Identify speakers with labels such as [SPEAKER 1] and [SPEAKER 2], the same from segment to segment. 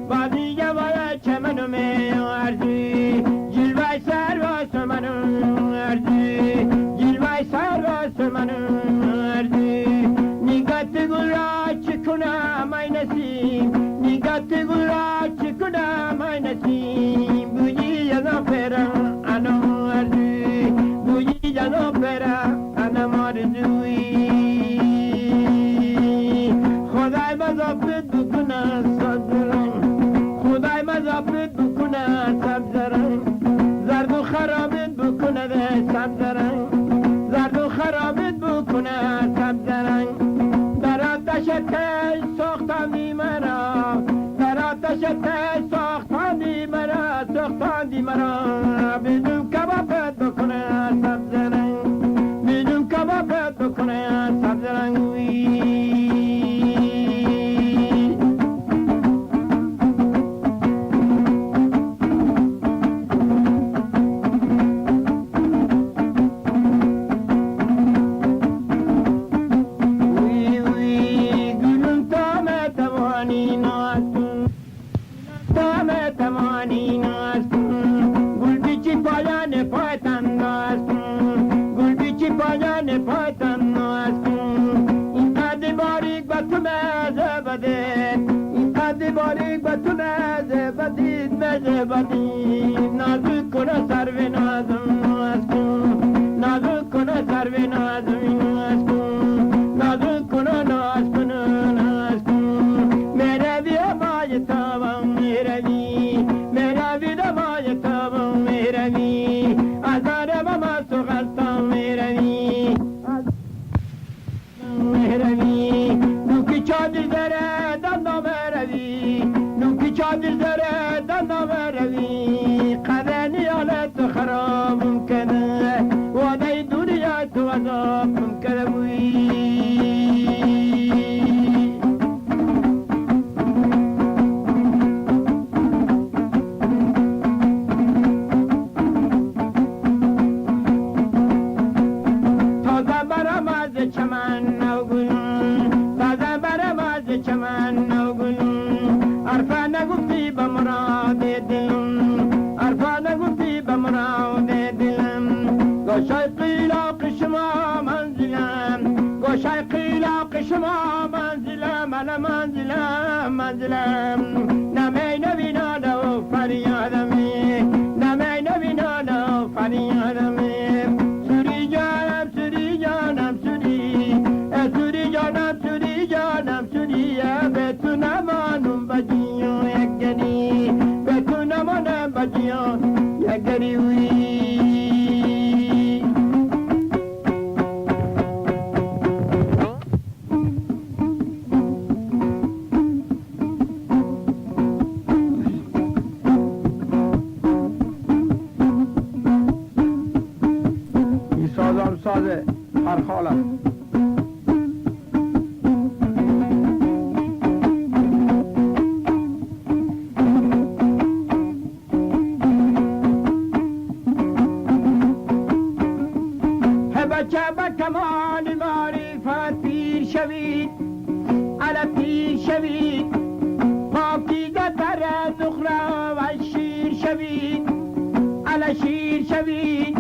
[SPEAKER 1] بازی جوال چمنو می آرزی جلوه سر و سمن خرابت بکنه سبز رنگ، زرد و خرابت بکنه سبز رنگ. در آتش تش ساختندی مرا، در آتش تش ساختندی مرا، ساختندی مرا. بدون کبابت بکنه سبز رنگ، بدون کبابت بکنه سبز رنگ. نازک کنه سرو نازم ناز کن، نازک کنه سرو نازم ناز کن، نازک کنه ناز کن ناز کن. میروی مای تابم میروی، میروی دمای تابم میروی، ازار ماما سوغلتم میروی میروی. نوکی چادر زره دندام میروی، نوکی چادر زره دندام میروی. قرنی حالت خراب ممکنه، وادای دنیا تو عذاب ممکنه بوی. تازه برم از چمن نوگل، تازه برم از چمن نوگل. عرفه نگفتی به مراد دلم، عرفه نگفتی به مراد دلم. گوشای قیلاق شما منزلم، گوشای قیلاق شما منزلم، انا منزلم منزلم. نمی نبیناده و فریادمی، نمی نبیناده و فریادمی. سوری جانم سوری جانم سوری، سوری جانم سوری جانم سوری. به تو نمانم بجیو یک گری، به تو نمانم بجیو یک گری وی. این سازم سازه هر حالم. بچه با کمال معرفت پیر شوید، علا پیر شوید. پاکیزه تر نخره و شیر شوید، علا شیر شوید.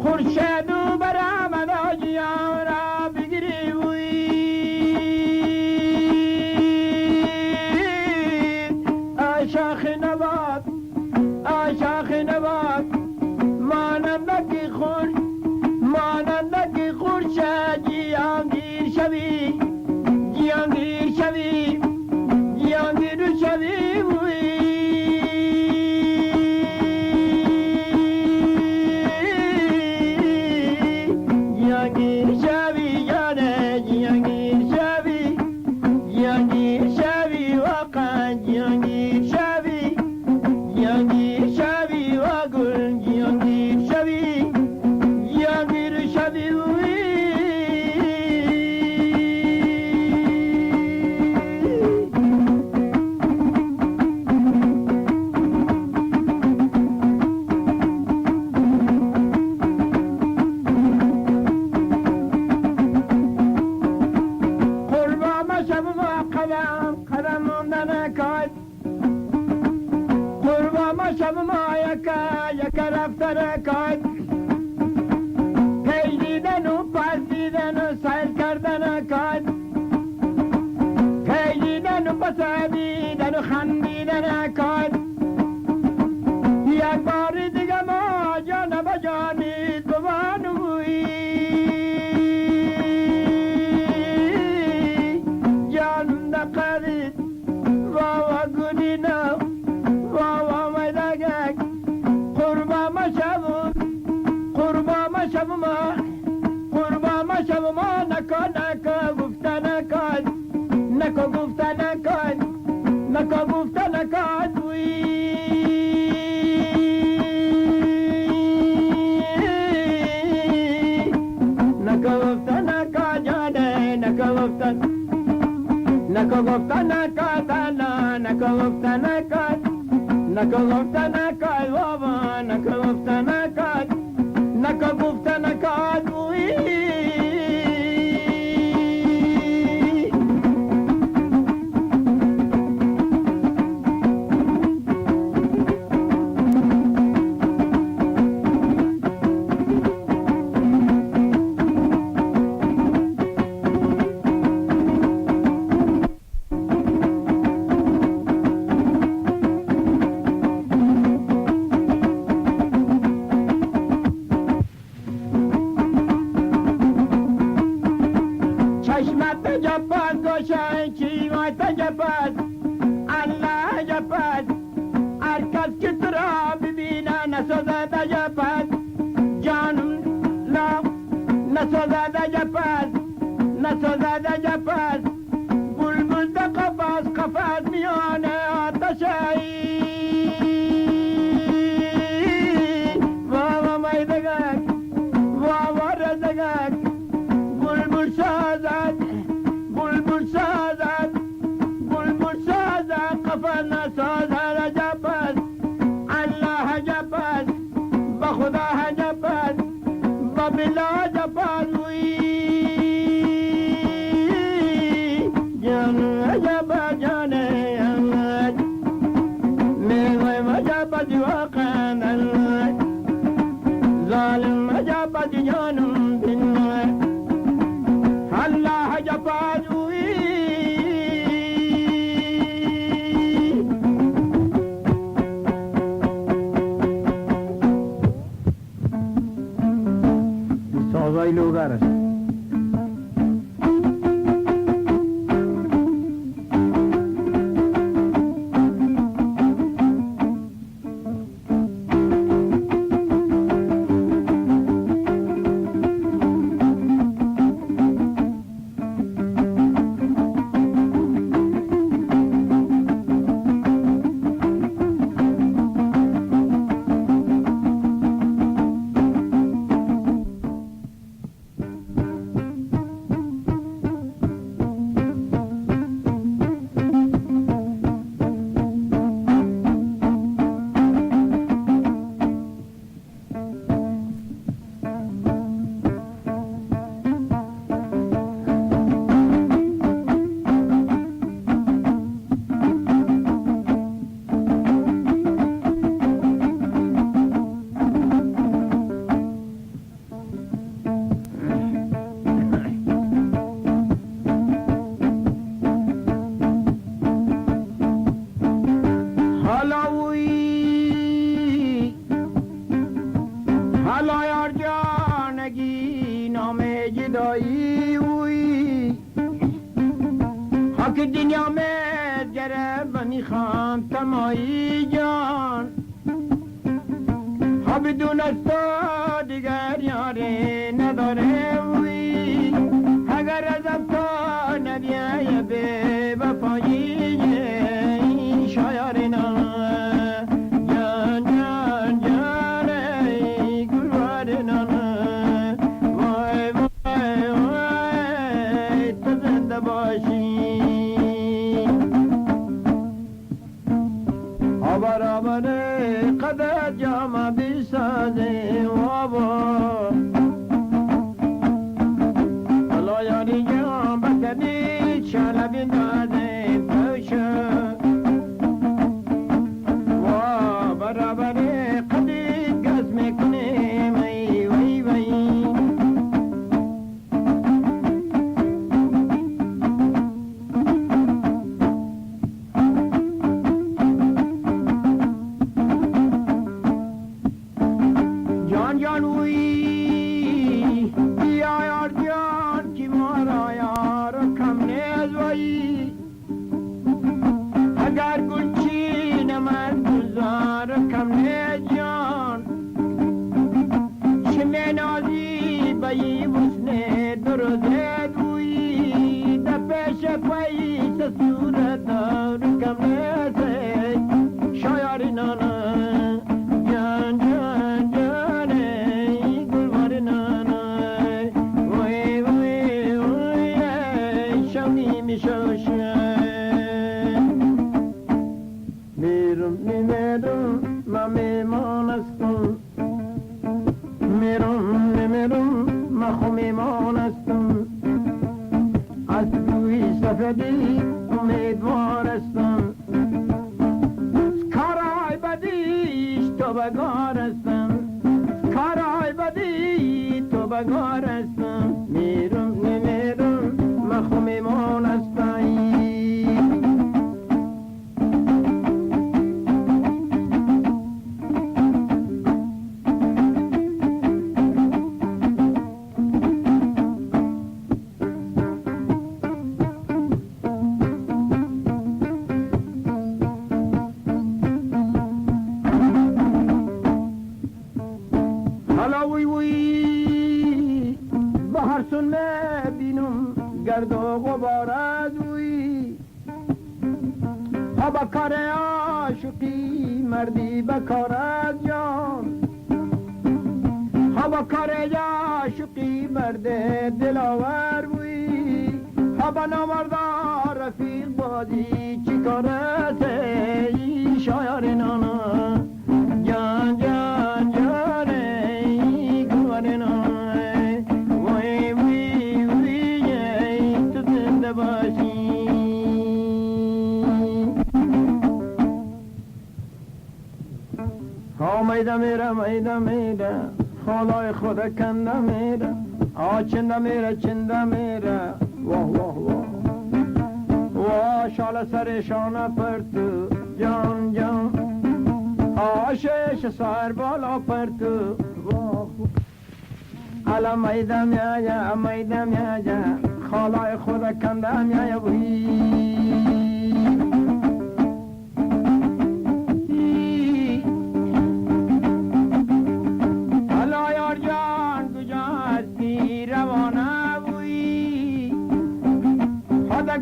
[SPEAKER 1] خورشید و برآمد آجیان را بگیری آشاخ نبات، آشاخ نبات. مانندگی خور، مانندگی خورشید جیانگیر شوی، جیانگیر شوی، جیانگیر شوی وی. جیانگیر شوی جانه، جیانگیر شوی، جیانگیر شوی واقعا جیانگیر شوی، جیانگیر شوی و گل جیانگیر شوی، جیانگیر شوی وی. قربان شب ما قدم قدم ماندن کار، قربان شب ما یک رفتن کار. پی دیدن و پس دیدن و سیر کردن کار، پی دیدن و پس دیدن و خندیدن کار. یک بار دیگه ما جان به جانی دوانوی، جانم نقدید واوا گودینا واوا میدگک. قربان شبون ما قربان ما شب ما نکن گفته نکن گفته نکن گفته نکن پایی وسنه درزه دوی در پیش پایی سسورت دار کم نسه شایاری نانا جان جان جانه گلوار نانا وی وی وی شونی میشوشه میرم نمیرم ما میمان استم میرم نمیرم ما خو میمان استم از توی سفدی امیدوار استم کارای بدیش تو بگار استم کارای بدی تو بگار استم میرم نمیرم ما خو میمان استم سن بینم گرد و غبار از وی ها بکار عاشقی مردی بکار از جان ها بکار عاشقی مرد دلاور وی ها بنامردار رفیق بازی چی کار است ای شایر نانا جان جان جان ای گوار نانا میده میره میده میره خالای خود کنده میره چنده میره چنده میره واه واه واه واه شال سرشانه پرتو جان جان شش سر بالا پرتو واه حالا میده میده خالای خود کنده میایه وی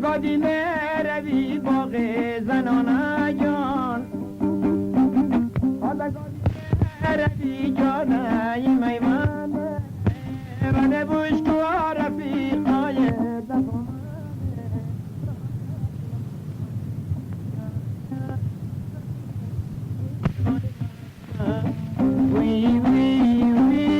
[SPEAKER 1] گادی روی باغ زنانه جان حالا گادی روی جانه میمانه من بوش تو رفیقای دفانه وی وی وی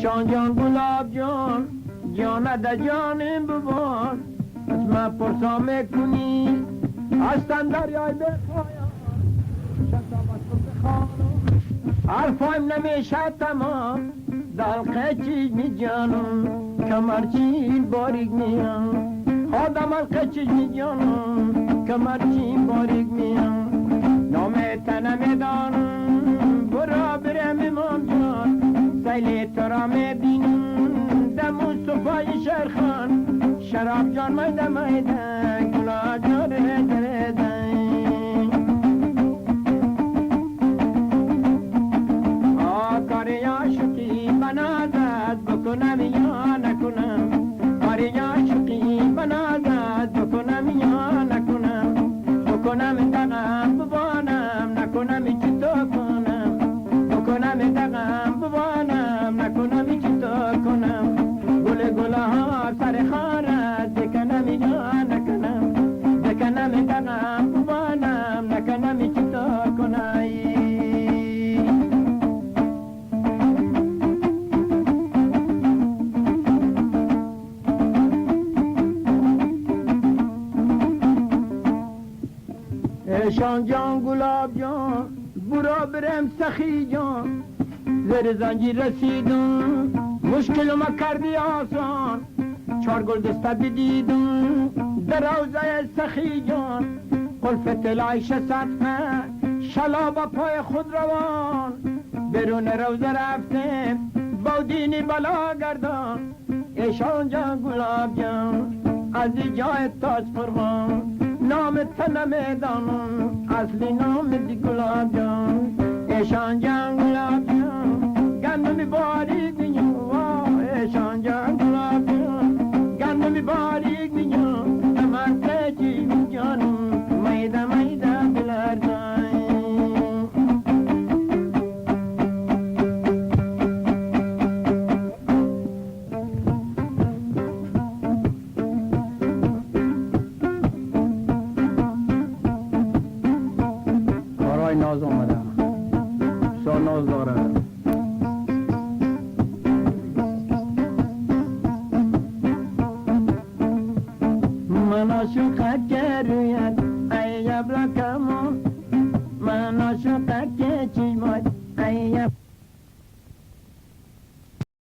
[SPEAKER 1] شان جان گلاب جان جان ده جانم ببان از من پرسا میکنی هستن دریای به پایان شتابت بخوانم حرفایم نمیشه تمام دلقه چیز می جانم کمرچین باریک میان آدم القه چیز می جانم کمرچین باریک میان نامه تنه میدانم برا برم امام جان سیلی تو را میبینم دمو صفای شرخان شراب جان میده میده گلا جان رده کاری عاشقی بنازد بکنم یا نکنم کاری عاشقی بنازد بکنم یا نکنم بکنم دقم ببانم نکنم چی تو کنم بکنم دقم ببانم نکنم چی تو کنم گل گل ها سر خارت بکنم یا نکنم بکنم دقم ببانم نکنم چی تو کنم شان جان گلاب جان برا برم سخی جان زیر زنجیر رسیدم مشکل ما کردی آسان چار گل دسته دیدم در روزه سخی جان قلف تلایش سطحه شلابا پای خود روان برون روزه رفتم بودینی بلا گردان ایشان جان گلاب جان از جای تاج قربان نام تنه میدانم اصلی نام دی گلاب جان ایشان جنگلا بیان گندمی باریک بیان ایشان جنگلا بیان گندمی باریک بیان من سچی بیانم میده میده دلردن کارای ناز آمده سا ناز داره من عاشق گروید ای ابرکمو من عاشق